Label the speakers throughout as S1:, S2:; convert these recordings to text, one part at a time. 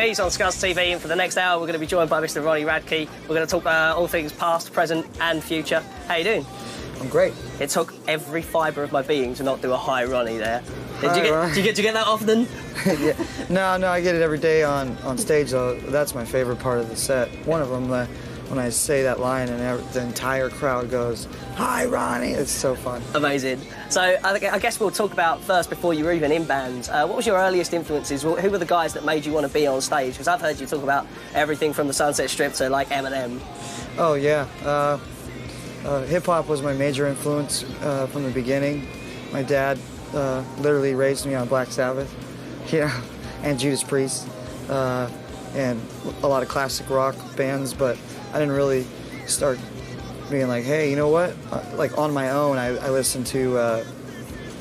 S1: ScuzzTV on ScuzzTV, and for the next hour we're going to be joined by Mr. Ronnie Radke. We're going to talk all things past, present and future. How you doing?
S2: I'm great.
S1: It took every fibre of my being to not do a hi Ronnie there. Do you get that often?
S2: Yeah. No, I get it every day on stage though. That's my favorite part of the set. One of them, when I say that line and the entire crowd goes, "Hi Ronnie," it's so fun.
S1: Amazing. So I guess we'll talk about first, before you were even in bands, what was your earliest influences? Who were the guys that made you want to be on stage? Because I've heard you talk about everything from the Sunset Strip to like Eminem.
S2: Oh yeah. Hip-hop was my major influence from the beginning. My dad literally raised me on Black Sabbath, and Judas Priest, and a lot of classic rock bands, but I didn't really start being like, hey, you know what? Like on my own, I listened to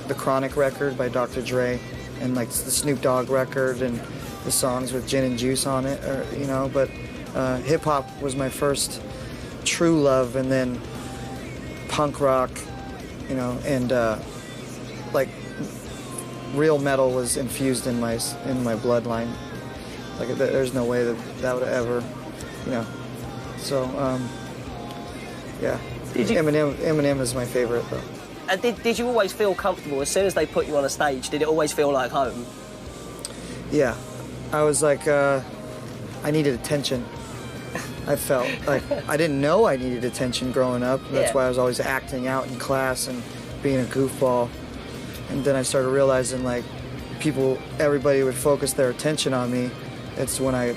S2: the Chronic record by Dr. Dre, and like the Snoop Dogg record, and the songs with Gin and Juice on it, but hip-hop was my first true love, and then punk rock, and like real metal was infused in my bloodline. Like there's no way that would ever, So yeah, Eminem is my favorite though.
S1: And did you always feel comfortable as soon as they put you on a stage? Did it always feel like home?
S2: Yeah, I was like I needed attention. I felt like I didn't know I needed attention growing up. That's why I was always acting out in class and being a goofball. And then I started realizing like everybody would focus their attention on me. It's when I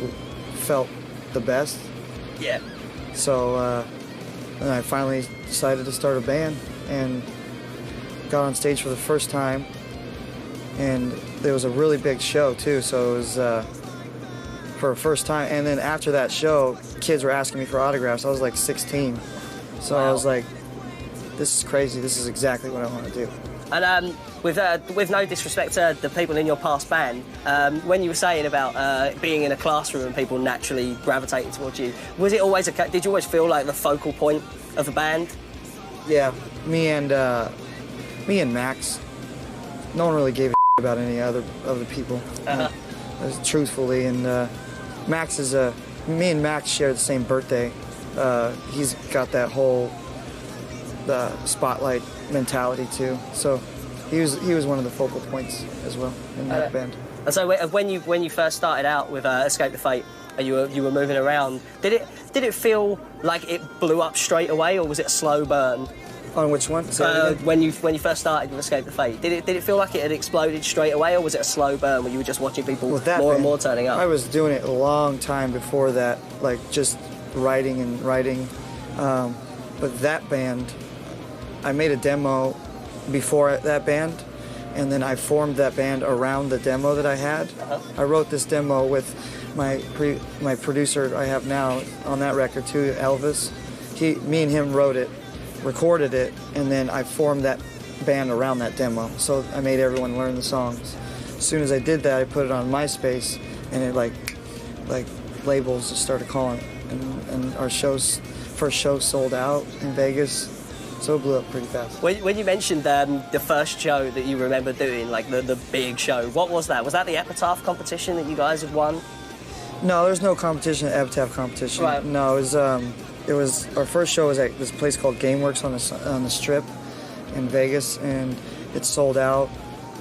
S2: felt the best.
S1: Yeah.
S2: So then I finally decided to start a band and got on stage for the first time. And there was a really big show too, so it was for the first time. And then after that show, kids were asking me for autographs. I was like 16. So wow. I was like, this is crazy. This is exactly what I want to do.
S1: And with no disrespect to the people in your past band, when you were saying about being in a classroom and people naturally gravitating towards you, was it always did you always feel like the focal point of the band? Yeah,
S2: me and Max. No one really gave a about any other people. Truthfully, and Max is me and Max share the same birthday. He's got that whole spotlight mentality too. So he was one of the focal points as well in that band.
S1: And so when you first started out with Escape the Fate, you were moving around. Did it feel like it blew up straight away, or was it a slow burn?
S2: On which one?
S1: When you first started with Escape the Fate, did it feel like it had exploded straight away, or was it a slow burn where you were just watching people more and more turning up?
S2: I was doing it a long time before that, like just writing. But that band, I made a demo before that band, and then I formed that band around the demo that I had. I wrote this demo with my producer I have now on that record too, Elvis. Me and him wrote it, recorded it, and then I formed that band around that demo. So I made everyone learn the songs. As soon as I did that, I put it on MySpace, and it like labels just started calling, and our first show sold out in Vegas. So it blew up pretty fast.
S1: When you mentioned the first show that you remember doing, like the big show, what was that? Was that the Epitaph competition that you guys had won?
S2: No, there's no competition, Epitaph competition. Right. No, it was our first show was at this place called GameWorks on the Strip in Vegas, and it sold out.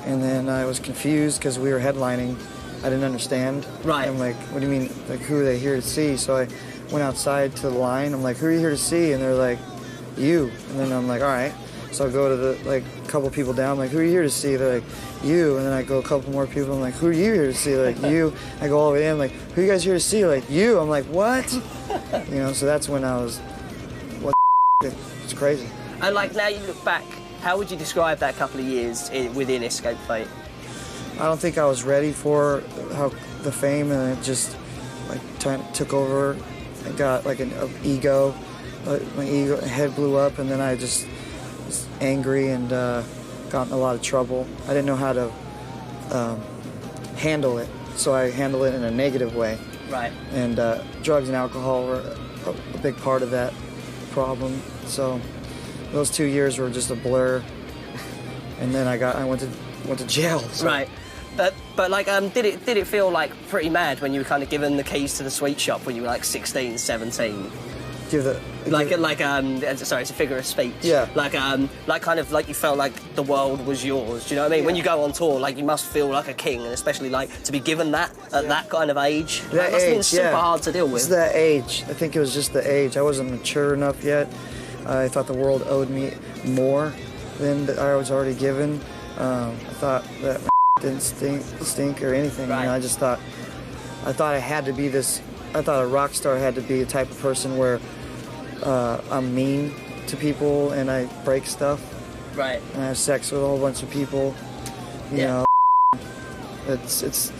S2: And then I was confused because we were headlining. I didn't understand. Right. I'm like, what do you mean? Like, who are they here to see? So I went outside to the line. I'm like, who are you here to see? And they're like, you. And then I'm like, all right. So I go to the couple people down. I'm like, who are you here to see? They're like, you. And then I go a couple more people. I'm like, who are you here to see? They're like, you. I go all the way in. Like, who are you guys here to see? Like, you. I'm like, what? So that's when I was, what? It's crazy.
S1: And like now you look back, how would you describe that couple of years within Escape Fate?
S2: I don't think I was ready for the fame, and it just took over. I got like an ego. My head blew up, and then I just was angry and got in a lot of trouble. I didn't know how to handle it, so I handled it in a negative way. Right. And drugs and alcohol were a big part of that problem. So those 2 years were just a blur, and then I went to jail. So.
S1: Right. But like, did it feel like pretty mad when you were kind of given the keys to the sweet shop when you were like 16, 17? Sorry, it's a figure of speech.
S2: Yeah.
S1: Like kind of like you felt like the world was yours. Do you know what I mean? Yeah. When you go on tour, like you must feel like a king, and especially like to be given that at that kind of age. That must have been super hard to deal with.
S2: It's that age. I think it was just the age. I wasn't mature enough yet. I thought the world owed me more than I was already given. I thought that didn't stink or anything.
S1: Right.
S2: You know, I thought I had to be this. I thought a rock star had to be the type of person where I'm mean to people and I break stuff.
S1: Right.
S2: And I have sex with a whole bunch of people. You know, it's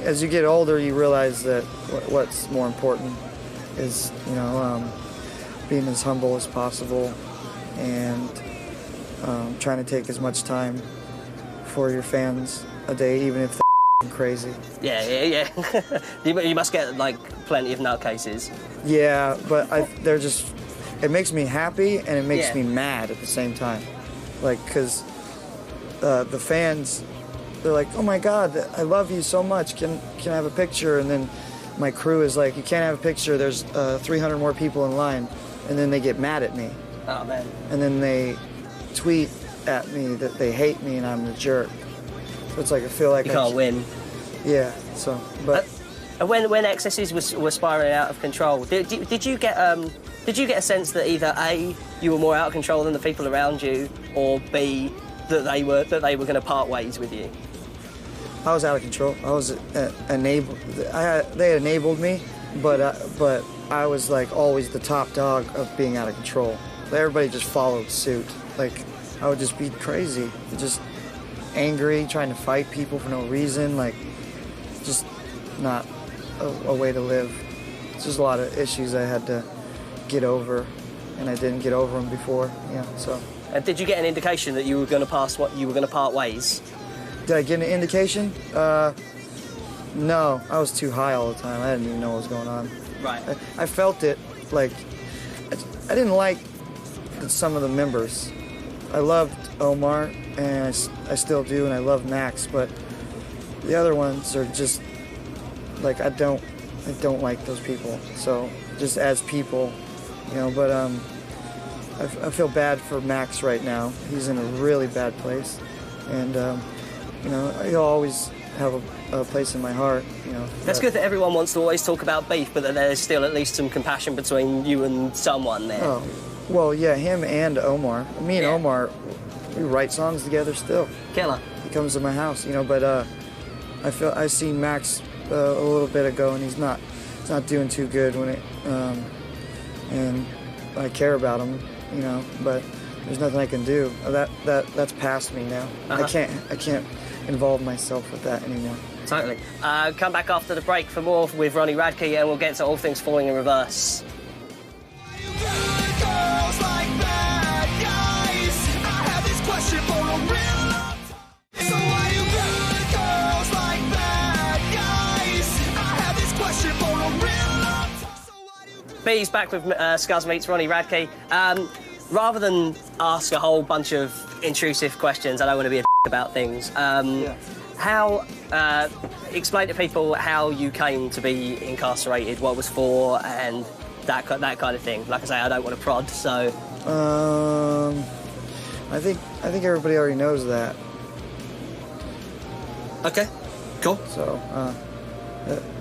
S2: as you get older, you realize that what's more important is, you know, being as humble as possible and trying to take as much time for your fans a day, even if they're crazy.
S1: Yeah. You must get like plenty of nutcases.
S2: Yeah, but they're just. It makes me happy and it makes me mad at the same time, like because the fans, they're like, "Oh my God, I love you so much. Can I have a picture?" And then my crew is like, "You can't have a picture. There's 300 more people in line," and then they get mad at me.
S1: Oh man. And
S2: then they tweet at me that they hate me and I'm the jerk. So it's like I feel like
S1: you can't win.
S2: Yeah. So, but
S1: when excesses were spiraling out of control, did you get a sense that either A, you were more out of control than the people around you, or B, that they were going to part ways with you?
S2: I was out of control. I was enabled. They enabled me, but I was like always the top dog of being out of control. Everybody just followed suit. Like I would just be crazy, just angry, trying to fight people for no reason. Like just not a way to live. It's just a lot of issues I had to get over, and I didn't get over them before. Yeah. So.
S1: And did you get an indication that you were going to part ways?
S2: Did I get an indication? No, I was too high all the time. I didn't even know what was going on.
S1: Right.
S2: I felt it, like, I didn't like some of the members. I loved Omar, and I still do, and I love Max, but the other ones are just, like, I don't like those people. So, just as people, you know, but I feel bad for Max right now. He's in a really bad place, and you know, he'll always have a place in my heart. You know.
S1: That's good that everyone wants to always talk about beef, but that there's still at least some compassion between you and someone there.
S2: Oh, well, yeah, him and Omar. Me and Omar, we write songs together still.
S1: Killer.
S2: He comes to my house, you know, but I seen Max a little bit ago, and he's not doing too good when it and I care about him, you know, but there's nothing I can do. That's past me now. I can't involve myself with that anymore.
S1: Totally. Come back after the break for more with Ronnie Radke, and we'll get to all things falling in reverse. B's back with Scuzz Meets Ronnie Radke. Rather than ask a whole bunch of intrusive questions, I don't want to be a about things. How explain to people how you came to be incarcerated, what it was for, and that kind of thing. Like I say, I don't want to prod, so.
S2: I think everybody already knows that.
S1: Okay, cool.
S2: So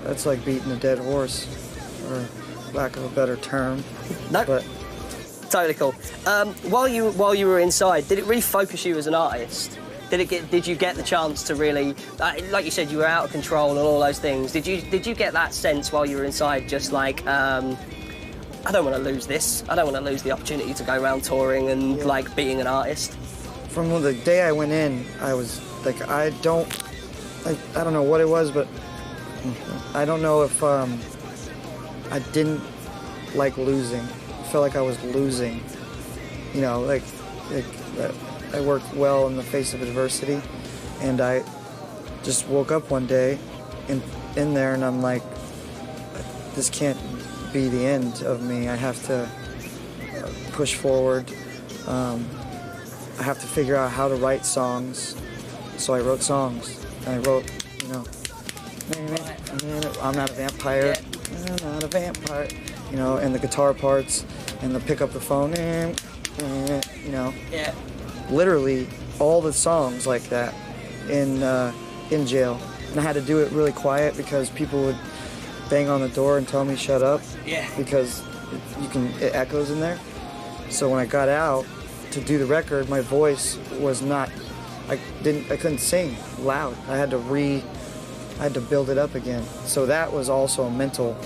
S2: that's like beating a dead horse, or lack of a better term.
S1: No.
S2: But
S1: totally cool. While you were inside, did it refocus you as an artist? Did you get the chance to really, like you said, you were out of control and all those things? Did you get that sense while you were inside, just like, I don't want to lose this. I don't want to lose the opportunity to go around touring and like being an artist.
S2: From the day I went in, I was like, I don't know what it was, but I don't know if I didn't like losing. I felt like I was losing. You know, like I worked well in the face of adversity, and I just woke up one day in there, and I'm like, this can't be the end of me. I have to push forward. I have to figure out how to write songs. So I wrote songs, And I wrote, you know, I'm not a vampire.
S1: Yeah.
S2: I'm not a vampire. You know, and the guitar parts, and the pick up the phone, you know.
S1: Yeah.
S2: Literally all the songs like that in jail. And I had to do it really quiet because people would bang on the door and tell me shut up.
S1: Yeah.
S2: Because it echoes in there. So when I got out to do the record, my voice was not, I couldn't sing loud. I had to build it up again. So that was also a mental,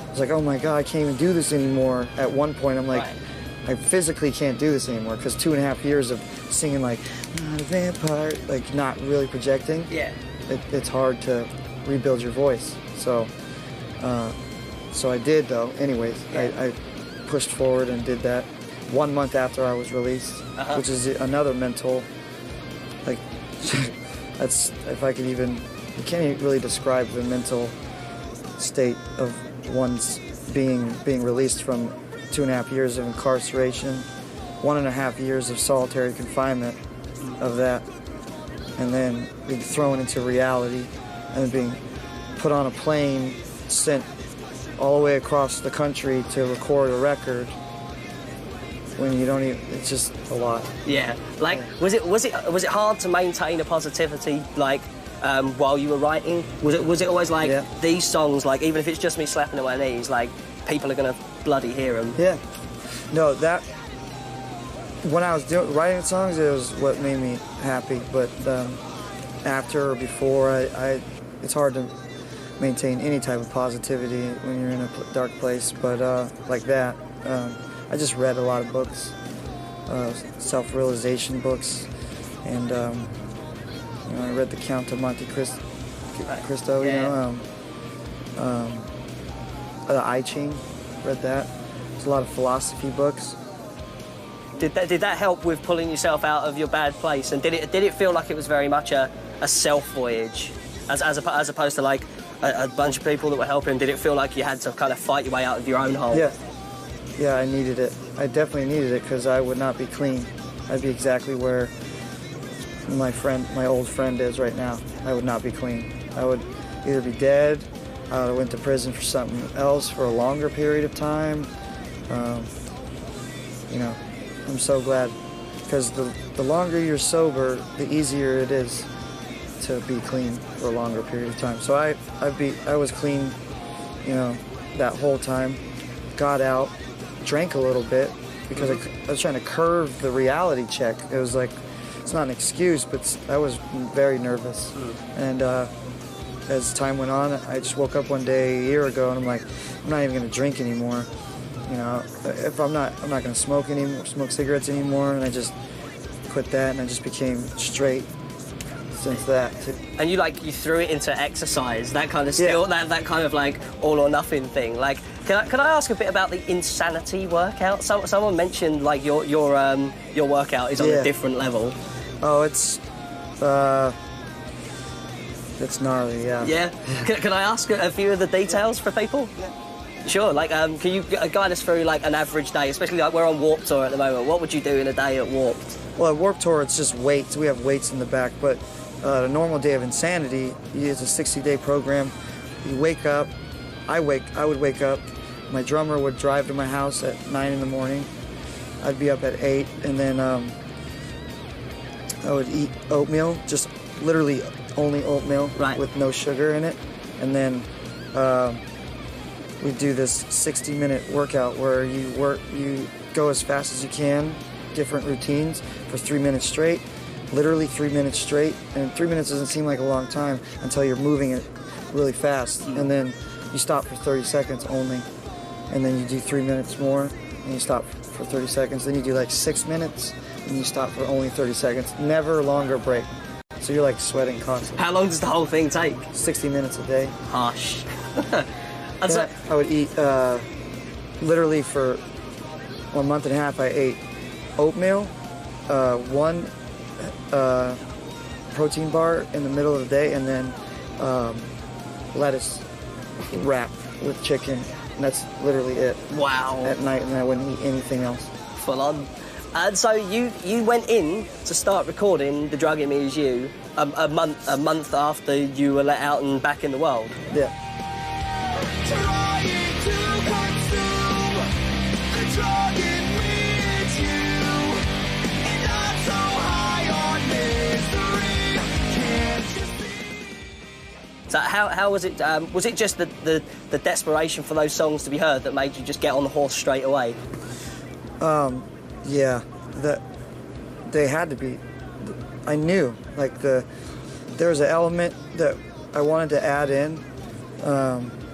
S2: I was like, oh my God, I can't even do this anymore. At one point, I'm like, I physically can't do this anymore because 2.5 years of singing like, not a vampire, like not really projecting.
S1: Yeah.
S2: It's hard to rebuild your voice. So I did though, anyways.
S1: Yeah.
S2: I pushed forward and did that 1 month after I was released, which is another mental, like, that's, if I could even, you can't even really describe the mental state of one's being released from 2.5 years of incarceration, 1.5 years of solitary confinement of that, and then being thrown into reality, and then being put on a plane, sent all the way across the country to record a record when you don't even, it's just a lot.
S1: Yeah. Like, was it hard to maintain a positivity, like, while you were writing? Was it always like, these songs, like, even if it's just me slapping at my knees, like, people are gonna bloody hear them?
S2: Yeah. No, that, when I was writing songs, it was what made me happy, but after or before, it's hard to maintain any type of positivity when you're in a dark place, but like that, I just read a lot of books, self-realization books, and you know, I read The Count of Monte Cristo, you know, the I Ching, read that. There's a lot of philosophy books.
S1: Did that help with pulling yourself out of your bad place? And did it feel like it was very much a self voyage, as opposed to like a bunch of people that were helping? Did it feel like you had to kind of fight your way out of your own hole?
S2: Yeah. Yeah, I needed it. I definitely needed it because I would not be clean. I'd be exactly where my old friend is right now. I would not be clean. I would either be dead, I went to prison for something else for a longer period of time. You know, I'm so glad because the longer you're sober, the easier it is to be clean for a longer period of time. So I was clean, you know, that whole time. Got out, drank a little bit because I was trying to curve the reality check. It was like, it's not an excuse, but I was very nervous. And as time went on, I just woke up one day a year ago and I'm like, I'm not even gonna drink anymore. You know, if I'm not gonna smoke anymore, smoke cigarettes anymore, and I just quit that and I just became straight since that.
S1: And you threw it into exercise, that kind of skill, that kind of like all or nothing thing. Like, can I ask a bit about the insanity workout? Someone mentioned like your workout is on a different level.
S2: Oh, it's gnarly, yeah.
S1: Yeah. Can I ask a few of the details for people?
S2: Yeah.
S1: Sure. Like, can you guide us through like an average day, especially like we're on Warped Tour at the moment? What would you do in a day at Warped?
S2: Well, at Warped Tour, it's just weights. We have weights in the back, but a normal day of insanity is a 60-day program. You wake up. I would wake up. My drummer would drive to my house at 9 in the morning. I'd be up at 8, and then I would eat oatmeal, just literally only oatmeal with no sugar in it, and then we do this 60-minute workout where you go as fast as you can, different routines for 3 minutes straight, literally 3 minutes straight, and 3 minutes doesn't seem like a long time until you're moving it really fast, and then you stop for 30 seconds only, and then you do 3 minutes more, and you stop for 30 seconds, then you do like 6 minutes, and you stop for only 30 seconds, never longer break. So you're like sweating constantly.
S1: How long does the whole thing take?
S2: 60 minutes a day.
S1: Harsh.
S2: I would eat, literally for 1.5 months, I ate oatmeal, one protein bar in the middle of the day, and then lettuce wrap with chicken. And that's literally it.
S1: Wow.
S2: At night, and I wouldn't eat anything else.
S1: Full on. And so you went in to start recording The Drug in Me Is You a month after you were let out and back in the world.
S2: Yeah.
S3: Trying to consume the drug in me is you, and I'm so high on misery, can't you see?
S1: So how was it? Was it just the desperation for those songs to be heard that made you just get on the horse straight away?
S2: Yeah, they had to be. I knew, like, there was an element that I wanted to add in,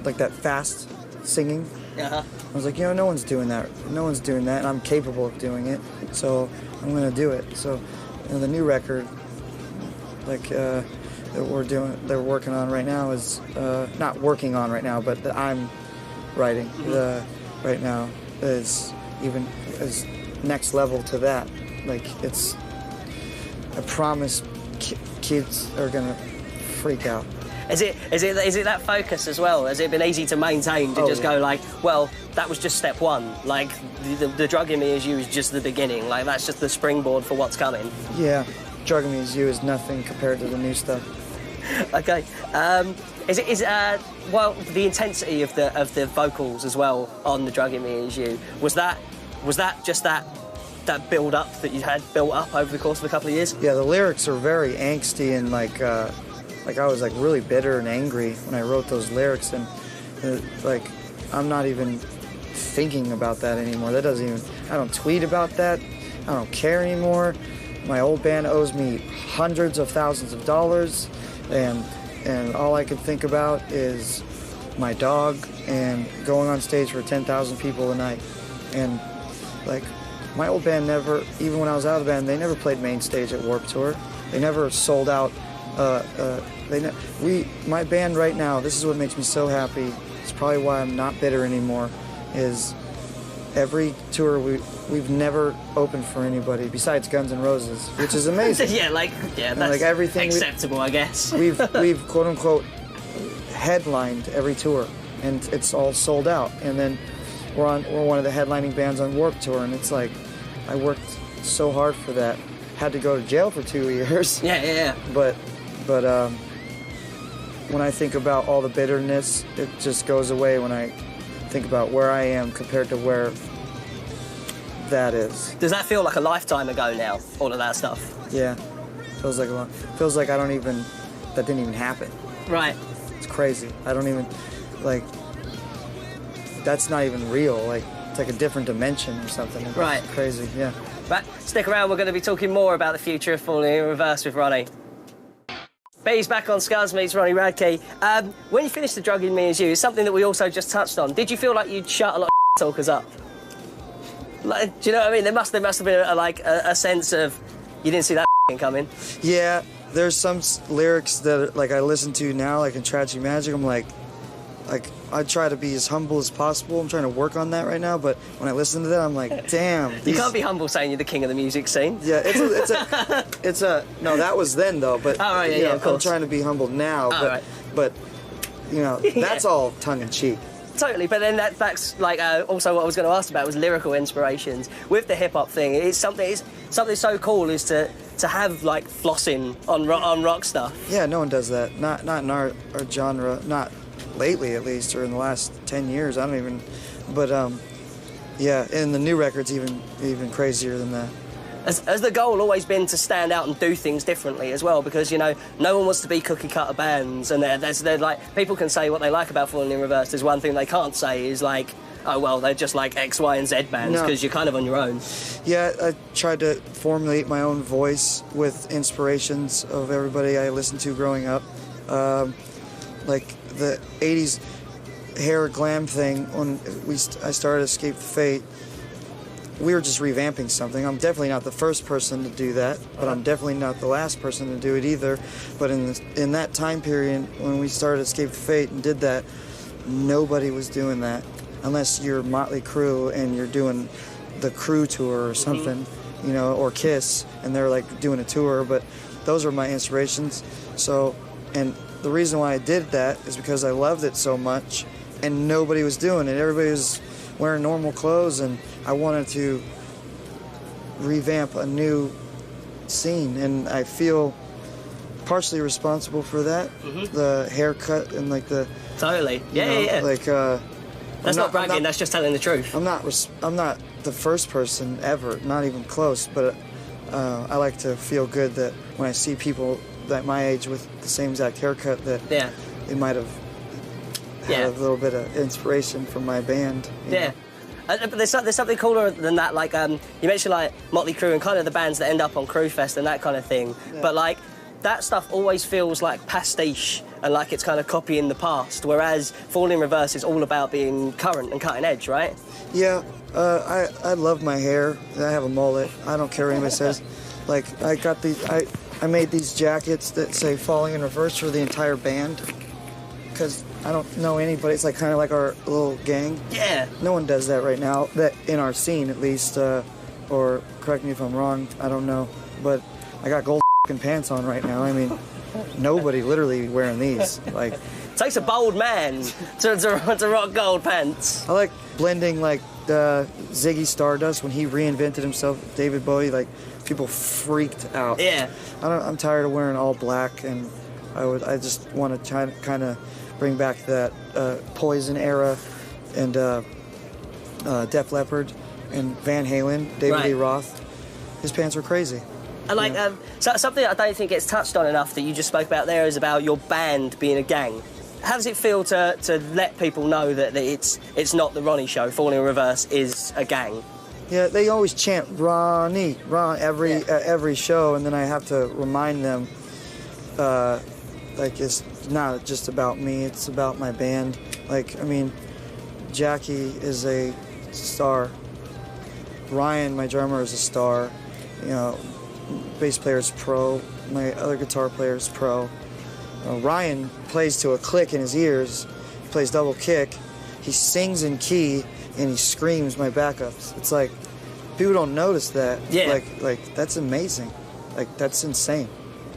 S2: like that fast singing.
S1: Uh-huh.
S2: I was like, no one's doing that. No one's doing that, and I'm capable of doing it, so I'm gonna do it. So, the new record, like, that they're working on right now is not working on right now, but that I'm writing right now is next level to that. Like, it's, I promise kids are gonna freak out.
S1: Is it that focus as well? Has it been easy to maintain to just go like, well, that was just step one. Like the Drug in Me Is You is just the beginning. Like that's just the springboard for what's coming.
S2: Yeah, Drug in Me Is You is nothing compared to the new stuff.
S1: Okay. Well, the intensity of the vocals as well on The Drug in Me Is You, was that just that build up that you had built up over the course of a couple of years?
S2: Yeah, the lyrics are very angsty and like I was like really bitter and angry when I wrote those lyrics, and like I'm not even thinking about that anymore. I don't tweet about that. I don't care anymore. My old band owes me hundreds of thousands of dollars, and all I can think about is my dog and going on stage for 10,000 people a night. And like my old band never, even when I was out of the band, they never played main stage at Warped Tour. They never sold out. My band right now, this is what makes me so happy. It's probably why I'm not bitter anymore, is every tour we've never opened for anybody besides Guns N' Roses, which is amazing.
S1: That's
S2: like everything
S1: acceptable, I guess.
S2: We've quote unquote headlined every tour, and it's all sold out. And then we're one of the headlining bands on Warped Tour, and it's like I worked so hard for that. Had to go to jail for 2 years.
S1: Yeah.
S2: But when I think about all the bitterness, it just goes away when I think about where I am compared to where that is.
S1: Does that feel like a lifetime ago now, all of that stuff?
S2: Yeah, feels like a lot. Feels like that didn't even happen.
S1: Right.
S2: It's crazy. I don't even, like, that's not even real. Like, it's like a different dimension or something. It's
S1: right.
S2: Crazy, yeah.
S1: But stick around, we're going to be talking more about the future of Falling in Reverse with Ronnie. B's back on Scuzz meets Ronnie Radke. When you finished The Drug in Me Is You, it's something that we also just touched on. Did you feel like you'd shut a lot of talkers up? Like, do you know what I mean? There must have been a sense of you didn't see that coming.
S2: Yeah, there's some lyrics that like I listen to now, like in Tragic Magic. I'm like I try to be as humble as possible. I'm trying to work on that right now, but when I listen to that, I'm like, damn.
S1: You can't be humble saying you're the king of the music scene.
S2: Yeah, it's a no, that was then though, but
S1: oh, right, yeah, of course.
S2: I'm trying to be humble now, but you know, that's all tongue in cheek.
S1: Totally, but then that's like also what I was going to ask about was lyrical inspirations with the hip hop thing. It's something so cool is to have like flossing on rock stuff.
S2: Yeah, no one does that. Not in our genre. Not lately, at least, or in the last 10 years. I don't even. But yeah, and the new record's even crazier than that.
S1: Has the goal always been to stand out and do things differently as well? Because, you know, no one wants to be cookie-cutter bands, and they're like, people can say what they like about Falling in Reverse. There's one thing they can't say is like, oh, well, they're just like X, Y, and Z bands, because you're kind of on your own. Yeah, I tried to formulate my own voice with inspirations of everybody I listened to growing up. Like the 80s hair glam thing, when I started Escape the Fate, we were just revamping something. I'm definitely not the first person to do that, but I'm definitely not the last person to do it either. But in that time period, when we started Escape the Fate and did that, nobody was doing that. Unless you're Motley Crue and you're doing the Crew tour or something, you know, or Kiss, and they're like doing a tour, but those were my inspirations. So, and the reason why I did that is because I loved it so much, and nobody was doing it. Everybody was wearing normal clothes, and I wanted to
S2: revamp a new scene, and I feel partially responsible for that. The haircut and like the
S1: Totally. Yeah.
S2: like
S1: That's not bragging. That's just telling the truth.
S2: I'm not the first person ever, not even close, but I like to feel good that when I see people that my age with the same exact haircut, that they might have had a little bit of inspiration from my band. You know?
S1: But there's something cooler than that. Like you mentioned, like Motley Crue and kind of the bands that end up on Crue Fest and that kind of thing.
S2: Yeah.
S1: But like that stuff always feels like pastiche and like it's kind of copying the past. Whereas Fall in Reverse is all about being current and cutting edge, right?
S2: Yeah. I love my hair. I have a mullet. I don't care what anybody says. Like I made these jackets that say Falling in Reverse for the entire band because I don't know anybody. It's like kind of like our little gang.
S1: Yeah.
S2: No one does that right now. That in our scene, at least. Or correct me if I'm wrong. I don't know. But I got gold pants on right now. I mean, nobody literally wearing these. Like,
S1: it takes a bold man to rock gold pants.
S2: I like blending like Ziggy Stardust when he reinvented himself. David Bowie, like people freaked out.
S1: Yeah.
S2: I'm tired of wearing all black, and I just want to try kind of bring back that Poison era and Def Leppard and Van Halen, David Lee Roth. His pants were crazy.
S1: And like something I don't think gets touched on enough that you just spoke about there is about your band being a gang. How does it feel to let people know that it's not the Ronnie show? Falling in Reverse is a gang.
S2: Yeah, they always chant Ronnie, every show, and then I have to remind them, like it's not just about me; it's about my band. Like, I mean, Jackie is a star. Ryan, my drummer, is a star. You know, bass player is pro. My other guitar player is pro. Ryan plays to a click in his ears. He plays double kick. He sings in key. And he screams my backups. It's like, people don't notice that.
S1: Yeah.
S2: Like that's amazing. Like, that's insane.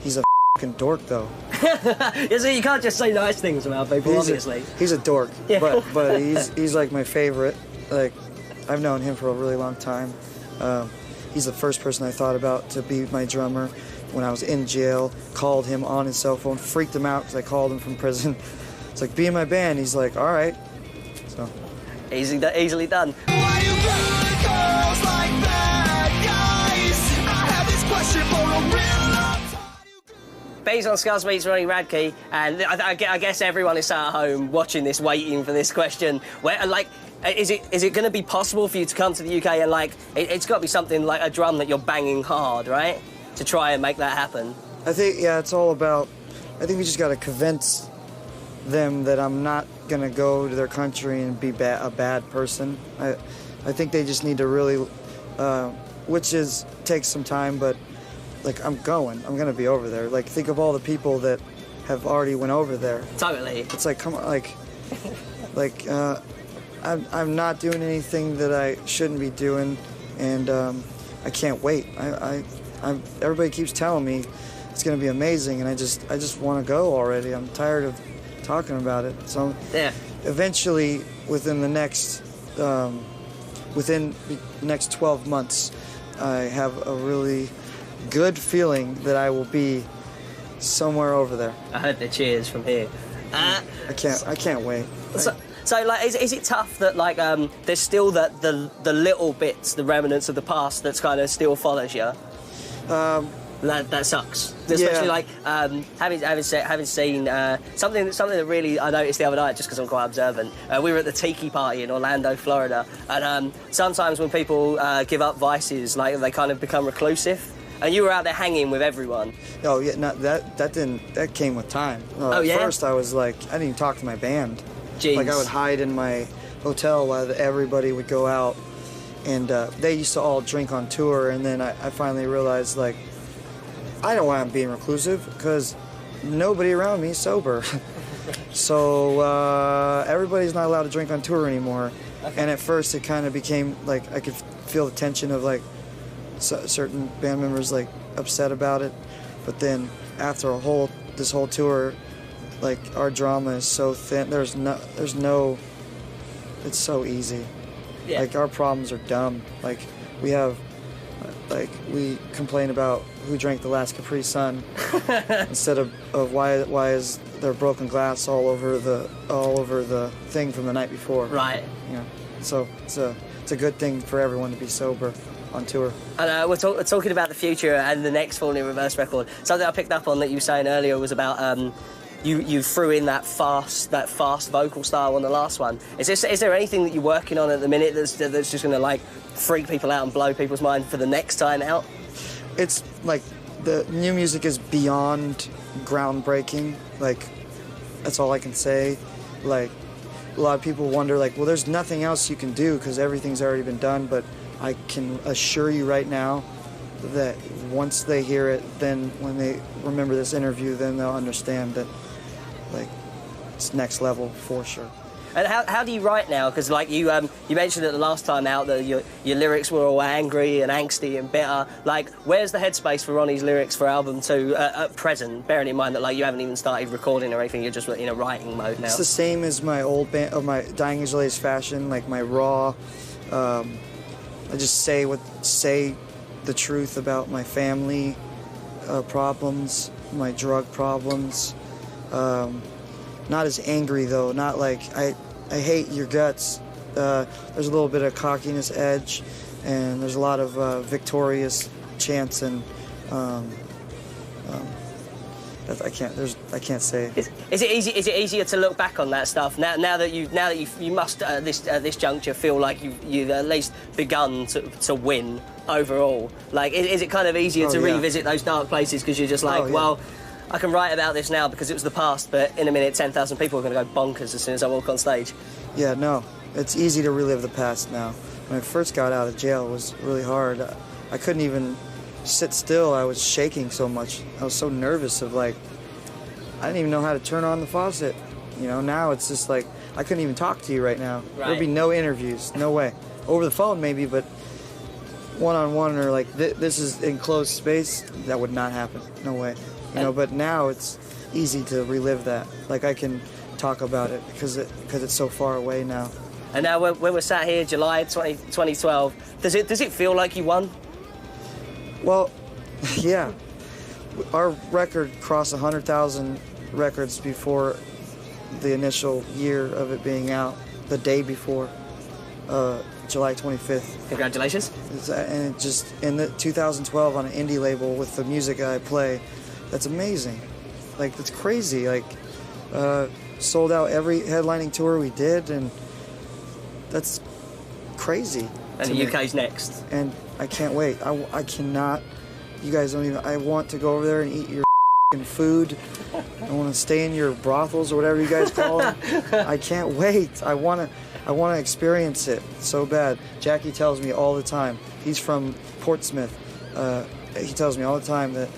S2: He's a fucking dork, though.
S1: Yeah, so you can't just say nice things about people, obviously.
S2: He's a dork.
S1: Yeah.
S2: But he's like my favorite. Like, I've known him for a really long time. He's the first person I thought about to be my drummer when I was in jail. Called him on his cell phone, freaked him out because I called him from prison. It's like, be in my band. He's like, all right. So.
S1: Easily done.
S3: Why you good girls like bad guys? I have this question for a real long time.
S1: Based on Scuzz meets Ronnie Radke, and I guess everyone is sat at home watching this, waiting for this question. Where, like, is it going to be possible for you to come to the UK and like it's got to be something like a drum that you're banging hard, right, to try and make that happen?
S2: I think it's all about. I think we just got to convince them that I'm not gonna go to their country and be a bad person. I think they just need to really, which takes some time, but like I'm gonna be over there. Like, think of all the people that have already went over there.
S1: Totally.
S2: It's like, come on, I'm not doing anything that I shouldn't be doing, and I can't wait. Everybody keeps telling me it's gonna be amazing, and I just want to go already. I'm tired of talking about it. So eventually, within the next 12 months, I have a really good feeling that I will be somewhere over there.
S1: I heard the cheers from here.
S2: I can't wait.
S1: So like, is it tough that like there's still the little bits, the remnants of the past that's kind of still follows you? That sucks. Especially like having seen something that really I noticed the other night, just because I'm quite observant. We were at the Tiki Party in Orlando, Florida, and sometimes when people give up vices, like they kind of become reclusive. And you were out there hanging with everyone.
S2: Oh yeah, no, that came with time.
S1: Oh yeah.
S2: At first I was like, I didn't even talk to my band.
S1: Jeez.
S2: Like, I would hide in my hotel while everybody would go out, and they used to all drink on tour. And then I finally realized, like, I don't want to be reclusive because nobody around me is sober. So everybody's not allowed to drink on tour anymore. Okay. And at first it kind of became like I could feel the tension of like certain band members like upset about it. But then after this whole tour, like, our drama is so thin. There's no. It's so easy. Yeah. Like, our problems are dumb. Like, we have Like, we complain about who drank the last Capri Sun instead of why is there broken glass all over the thing from the night before.
S1: Right.
S2: You know, so it's a good thing for everyone to be sober on tour.
S1: And we're talking about the future and the next Falling in Reverse record. Something I picked up on that you were saying earlier was about you threw in that fast vocal style on the last one. Is there anything that you're working on at the minute that's just going to like freak people out and blow people's mind for the next time out?
S2: It's like the new music is beyond groundbreaking. Like, that's all I can say. Like, a lot of people wonder, like, well, there's nothing else you can do because everything's already been done, but I can assure you right now that once they hear it, then when they remember this interview, then they'll understand that, like, it's next level for sure.
S1: And how do you write now? Because like you mentioned it the last time out that your lyrics were all angry and angsty and bitter. Like, where's the headspace for Ronnie's lyrics for album 2 at present? Bearing in mind that like you haven't even started recording or anything, you're just in a writing mode now.
S2: It's the same as my old band, of my Dying Is Latest Fashion, like my raw. I just say the truth about my family problems, my drug problems. Not as angry though, not like I hate your guts. There's a little bit of cockiness edge, and there's a lot of victorious chants and that I can't say.
S1: Is it easier to look back on that stuff now that you must at this juncture feel like you've at least begun to win overall? Like, is it kind of easier to revisit those dark places because you're just like, well, I can write about this now because it was the past, but in a minute 10,000 people are going to go bonkers as soon as I walk on stage.
S2: Yeah, no, it's easy to relive the past now. When I first got out of jail, it was really hard. I couldn't even sit still. I was shaking so much. I was so nervous of, like, I didn't even know how to turn on the faucet. You know, now it's just like, I couldn't even talk to you right now.
S1: Right.
S2: There'd be no interviews, no way. Over the phone maybe, but one-on-one or like this is enclosed space, that would not happen, no way. You know, but now it's easy to relive that. Like, I can talk about it because it's so far away now.
S1: And now when we're sat here, July 2012, does it feel like you won?
S2: Well, yeah. Our record crossed 100,000 records before the initial year of it being out, the day before, July 25th.
S1: Congratulations.
S2: And it just, in the 2012 on an indie label with the music I play, that's amazing. Like, that's crazy. Like, sold out every headlining tour we did, and that's crazy.
S1: And the UK's next.
S2: And I can't wait. I cannot. You guys don't even. I want to go over there and eat your food. I want to stay in your brothels or whatever you guys call them. I can't wait. I want to experience it so bad. Jackie tells me all the time. He's from Portsmouth. He tells me all the time that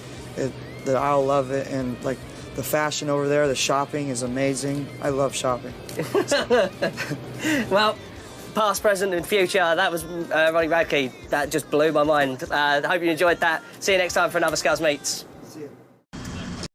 S2: I'll love it, and like the fashion over there, the shopping is amazing. I love shopping.
S1: Well, past, present, and future. That was Ronnie Radke. That just blew my mind. I hope you enjoyed that. See you next time for another Scuzz Meets.